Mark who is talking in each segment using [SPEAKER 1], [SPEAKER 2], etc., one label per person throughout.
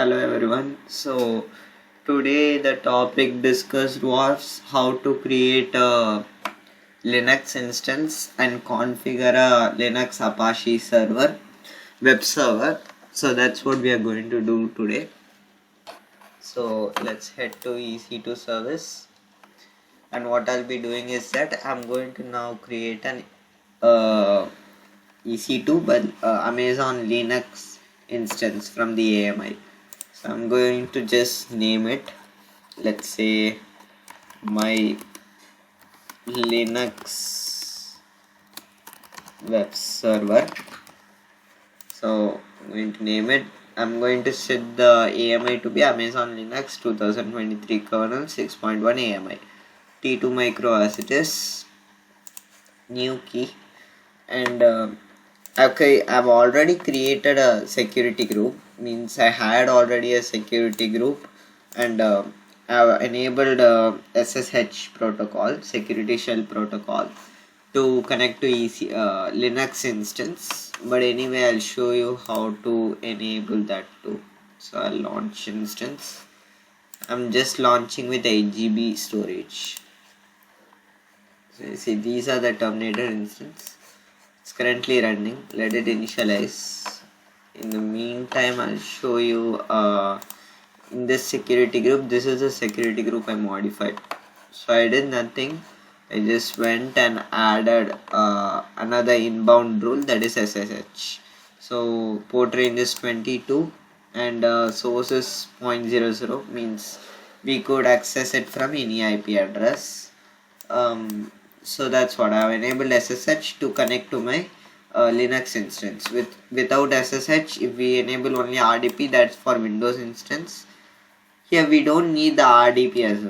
[SPEAKER 1] Hello everyone. So today the topic discussed was how to create a Linux instance and configure a Linux Apache server, web server. So that's what we are going to do today. So let's head to EC2 service, and what I'll be doing is that I'm going to now create an EC2 but Amazon Linux instance from the AMI. So I'm going to just name it, let's say, my Linux web server. So I'm going to name it. I'm going to set the AMI to be Amazon Linux 2023 kernel 6.1 AMI. T2 micro as it is, new key, and okay, I've already created a security group, means I had already a security group, and I've enabled SSH protocol, security shell protocol, to connect to Linux instance. But anyway, I'll show you how to enable that too. So I'll launch instance. I'm just launching with 8 GB storage. So you see, these are the terminated instance. It's currently running. Let it initialize. In the meantime, I'll show you in this security group. This is a security group I modified. So I did nothing. I just went and added another inbound rule, that is SSH. So port range is 22 and source is 0.00, means we could access it from any IP address. So that's what I have enabled SSH to connect to my Linux instance. Without SSH, if we enable only RDP, that's for Windows instance. Here we don't need the RDP as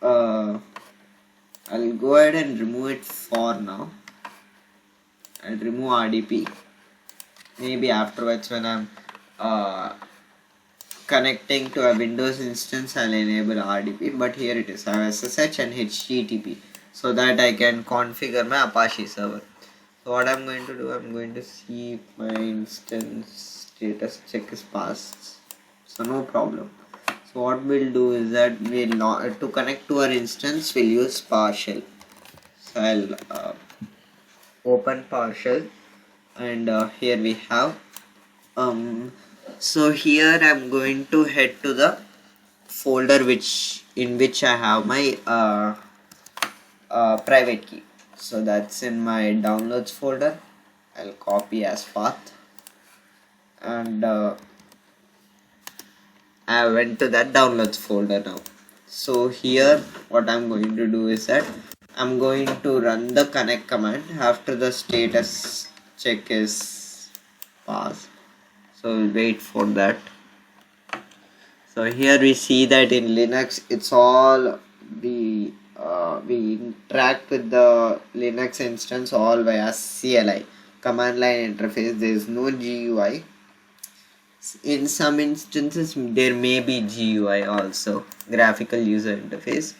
[SPEAKER 1] well. I'll go ahead and remove it for now. I'll remove RDP. Maybe afterwards, when I'm connecting to a Windows instance, I'll enable RDP. But here it is. I have SSH and HTTP, so that I can configure my Apache server. So what I'm going to do, I'm going to see if my instance status check is passed. So no problem. So what we'll do is that we'll to connect to our instance, we'll use PowerShell. So I'll open PowerShell, and here we have. So here I'm going to head to the folder in which I have my private key. So that's in my downloads folder. I'll copy as path, and I went to that downloads folder now. So here what I'm going to do is that I'm going to run the connect command after the status check is passed. So we'll wait for that. So here we see that in Linux it's all we interact with the Linux instance all via CLI, command line interface. There is no GUI. In some instances there may be GUI also, graphical user interface,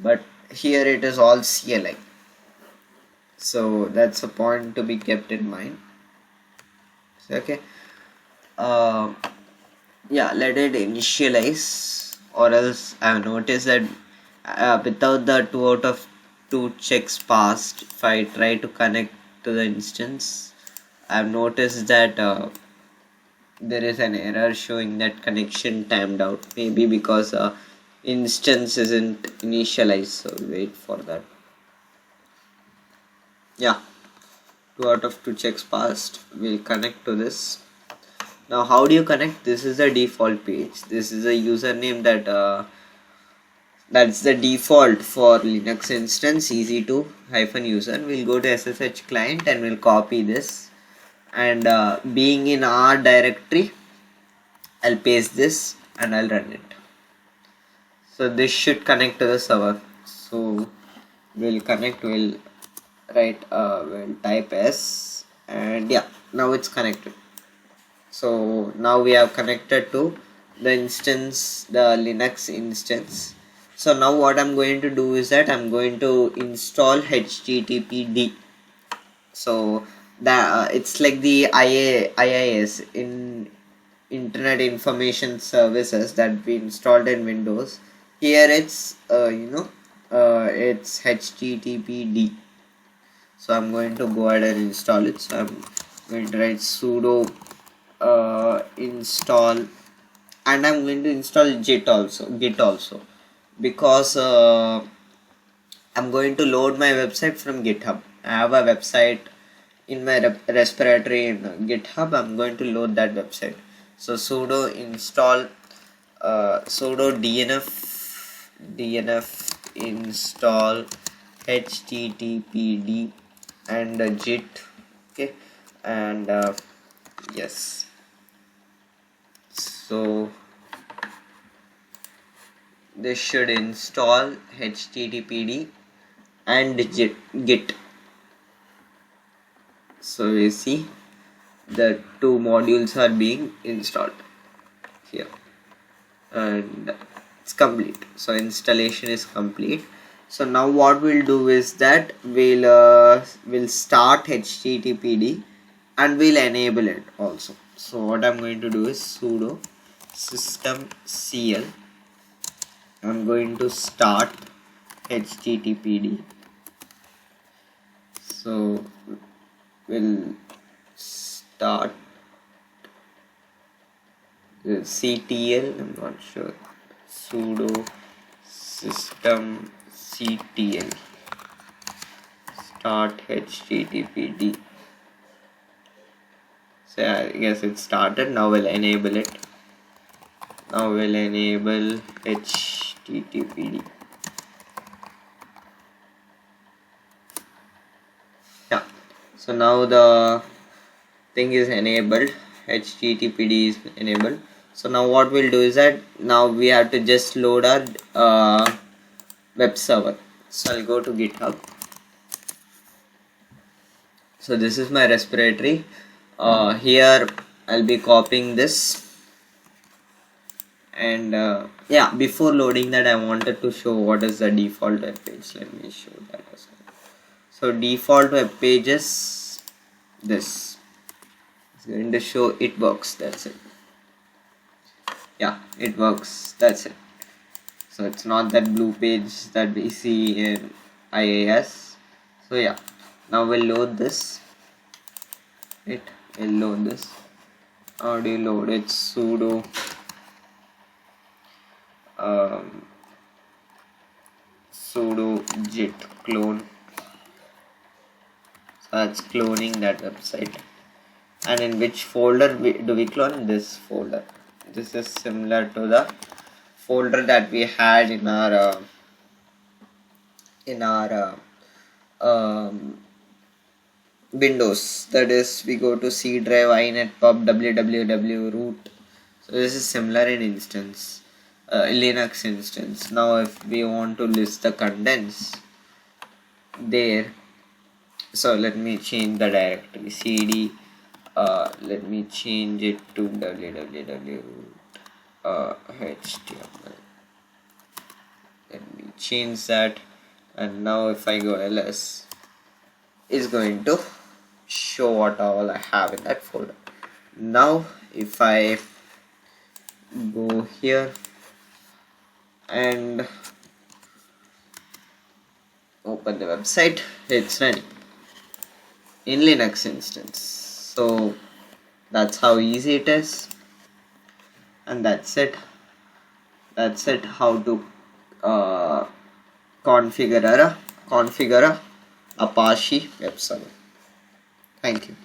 [SPEAKER 1] but here it is all CLI. So that's a point to be kept in mind. So, okay, yeah, let it initialize, or else I have noticed that without the 2 out of 2 checks passed, if I try to connect to the instance, I have noticed that there is an error showing that connection timed out, maybe because instance isn't initialized. So wait for that. Yeah, 2 out of 2 checks passed. We'll connect to this. Now how do you connect? This is the default page. This is a username that's the default for Linux instance, EC2-user. We'll go to SSH client and we'll copy this, and being in our directory, I'll paste this and I'll run it. So this should connect to the server. So we'll connect, we'll type S, and yeah, now it's connected. So now we have connected to the instance, the Linux instance. So now what I'm going to do is that I'm going to install HTTPD. So that it's like the IIS in internet information services that we installed in Windows. Here it's it's HTTPD. So I'm going to go ahead and install it. So I'm going to write sudo install, and I'm going to install git also, because I'm going to load my website from GitHub. I have a website in my repository in GitHub. I'm going to load that website. So sudo install sudo dnf install httpd and git. Okay, and yes, so this should install httpd and git. So you see the two modules are being installed here, and it's complete. So installation is complete. So now what we'll do is that we'll start HTTPD and we'll enable it also. So what I'm going to do is sudo systemcl. I'm going to start HTTPD. So we'll start CTL. I'm not sure. Sudo systemctl start HTTPD. So I guess it started. Now we'll enable it. Now we'll enable HTTPD. Yeah. So now the thing is enabled. HTTPD is enabled. So now what we'll do is that now we have to just load our web server. So I'll go to GitHub. So this is my repository. Here I'll be copying this, and yeah, before loading that I wanted to show what is the default web page. Let me show that as well. So default web page is this. It's going to show it works. That's it. Yeah, it works. That's it. So it's not that blue page that we see in IIS. So yeah, now we'll load this. We'll load this. How do you load it? Sudo sudo git clone. So that's cloning that website. And in which folder do we clone? This folder. This is similar to the folder that we had in our Windows. That is, we go to C drive, inet, pub, www, root. So this is similar in instance, Linux instance. Now if we want to list the contents there, so let me change the directory cd. Let me change it to www html. Let me change that, and now if I go ls, is going to show what all I have in that folder. Now if I go here and open the website, it's running in Linux instance. So that's how easy it is, and that's it. How to configure a Apache web server. Thank you.